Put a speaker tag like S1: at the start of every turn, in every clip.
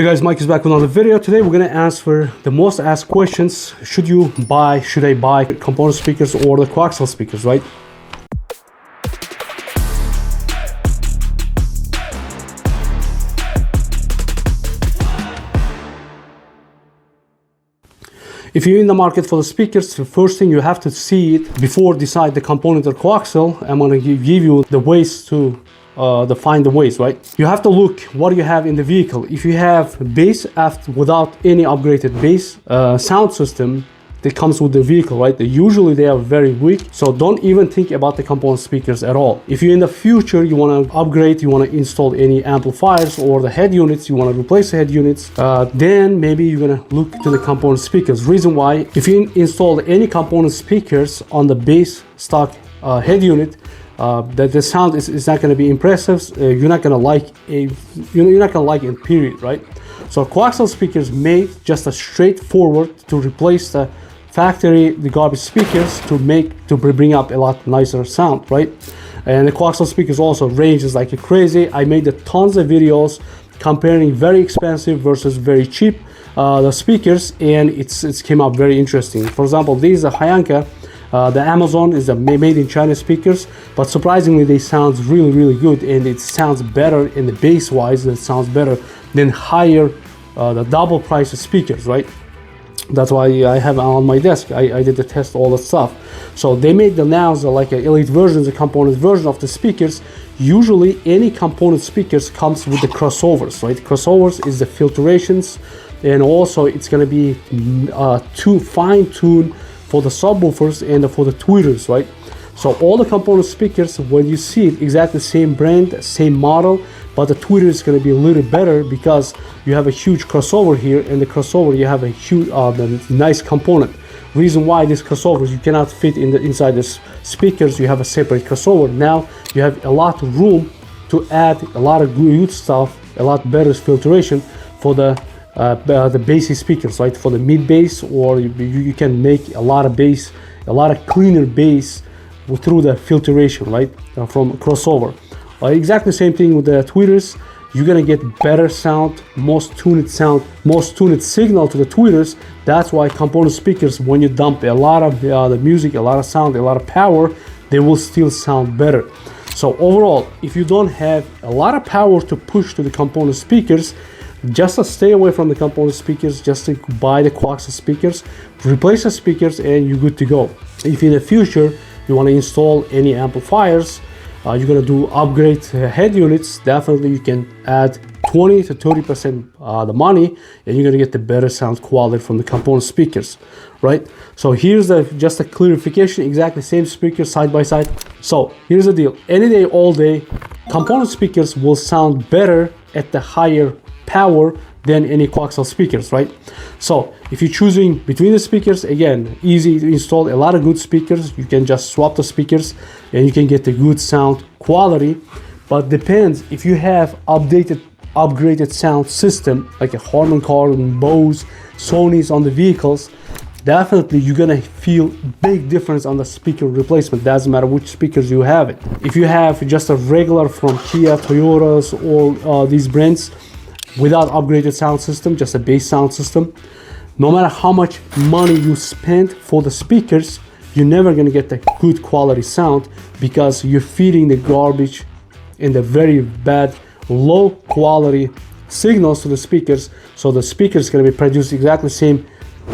S1: Hey guys, Mike is back with another video. Today we're going to answer the most asked questions. Should I buy component speakers or the coaxial speakers, right? If you're in the market for the speakers, the first thing you have to see it before decide the component or coaxial. I'm going to give you the ways to define the ways, right? You have to look what you have in the vehicle. If you have bass without any upgraded bass sound system that comes with the vehicle, right? Usually they are very weak, so don't even think about the component speakers at all. If you're in the future, you want to upgrade, you want to install any amplifiers or the head units, you want to replace the head units, then maybe you're going to look to the component speakers. Reason why, if you install any component speakers on the base stock head unit, that the sound is not going to be impressive. You're not going to like it, period, right? So coaxial speakers made just a straightforward to replace the garbage speakers to bring up a lot nicer sound, right? And the coaxial speakers also ranges like crazy. I made tons of videos comparing very expensive versus very cheap the speakers, and it's came out very interesting. For example, these are Hyanka. The Amazon is a made in China speakers, but surprisingly they sound really good, and it sounds better in the bass wise. It sounds better than higher the double price of speakers, right? That's why I have on my desk. I did the test, all the stuff. So they made the now like an elite version, the component version of the speakers. Usually any component speakers comes with the crossovers, right? Crossovers is the filtrations, and also it's going to be too fine-tuned for the subwoofers and for the tweeters, right? So all the component speakers, when you see it, exactly the same brand, same model, but the tweeter is going to be a little better because you have a huge crossover here, and the crossover you have a huge, nice component. Reason why these crossovers you cannot fit inside the speakers, you have a separate crossover. Now you have a lot of room to add a lot of good stuff, a lot better filtration for the bassy speakers, right? For the mid bass, or you can make a lot of bass, a lot of cleaner bass through the filtration, right? From crossover. Exactly same thing with the tweeters. You're gonna get better sound, most tuned signal to the tweeters. That's why component speakers, when you dump a lot of the music, a lot of sound, a lot of power, they will still sound better. So overall, if you don't have a lot of power to push to the component speakers, just to stay away from the component speakers, just to buy the coaxial speakers, replace the speakers, and you're good to go. If in the future you want to install any amplifiers, you're going to do upgrade head units, definitely you can add 20 to 30% the money, and you're going to get the better sound quality from the component speakers, right? So here's just a clarification, exactly same speakers side by side. So here's the deal, any day, all day, component speakers will sound better at the higher power than any coaxial speakers, right? So if you're choosing between the speakers, again, easy to install, a lot of good speakers. You can just swap the speakers and you can get the good sound quality. But depends, if you have upgraded sound system like a Harman Kardon, Bose, Sonos on the vehicles, definitely you're gonna feel big difference on the speaker replacement. Doesn't matter which speakers you have it. If you have just a regular from Kia, Toyotas, or these brands, without upgraded sound system, just a base sound system, no matter how much money you spend for the speakers, you're never going to get the good quality sound because you're feeding the garbage and the very bad low quality signals to the speakers. So the speaker is going to be producing exactly the same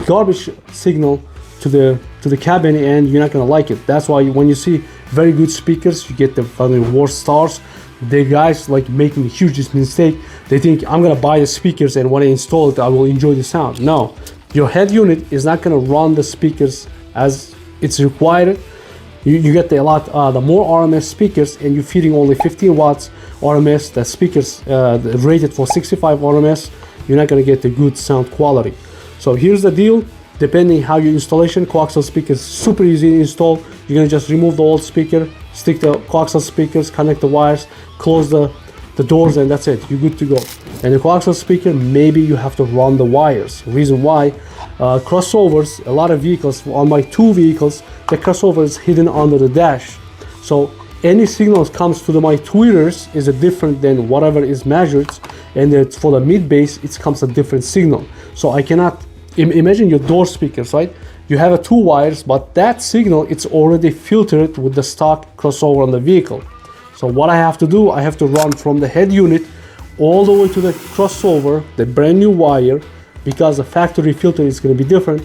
S1: garbage signal to the cabin, and you're not going to like it. That's why when you see very good speakers, you get the worst stars. The guys like making a huge mistake. They think I'm gonna buy the speakers, and when I install it, I will enjoy the sound. No, your head unit is not gonna run the speakers as it's required. You get the more RMS speakers, and you're feeding only 15 watts RMS. The speakers rated for 65 RMS. You're not gonna get the good sound quality. So here's the deal. Depending how your installation, coaxial speakers super easy to install. You're gonna just remove the old speaker, stick the coaxial speakers, connect the wires, close the doors, and that's it. You're good to go. And the coaxial speaker, maybe you have to run the wires. Reason why, crossovers, a lot of vehicles, on my two vehicles, the crossover is hidden under the dash. So any signal that comes to my tweeters is different than whatever is measured, and it's for the mid bass it comes a different signal. So I cannot imagine your door speakers, right? You have two wires, but that signal it's already filtered with the stock crossover on the vehicle. So what I have to do, I have to run from the head unit all the way to the crossover, the brand new wire, because the factory filter is going to be different.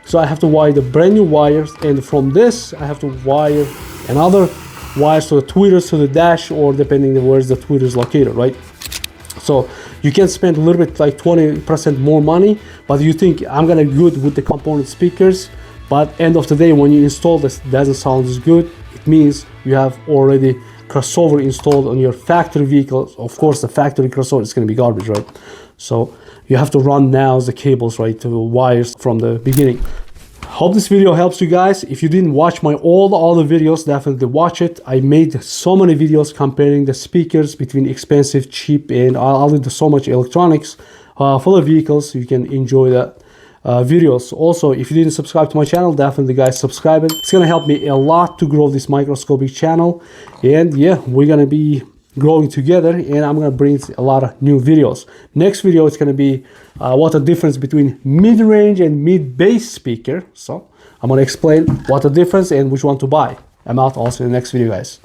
S1: So I have to wire the brand new wires, and from this I have to wire another wires to the tweeters, to the dash, or depending on where's the tweeter is located, right? So you can spend a little bit like 20% more money, but you think I'm gonna be good with the component speakers, but end of the day when you install this doesn't sound as good. It means you have already crossover installed on your factory vehicle. Of course the factory crossover is going to be garbage, right? So you have to run now the cables, right, to the wires from the beginning. Hope this video helps you guys. If you didn't watch my all the other videos, definitely watch it. I made so many videos comparing the speakers between expensive, cheap, and I'll do so much electronics for the vehicles. You can enjoy that videos. Also, if you didn't subscribe to my channel, definitely guys subscribe it. It's gonna help me a lot to grow this microscopic channel, and yeah, we're gonna be growing together, and I'm gonna bring a lot of new videos. Next video it's gonna be what the difference between mid-range and mid-bass speaker. So I'm gonna explain what the difference and which one to buy. I'm out also in the next video, guys.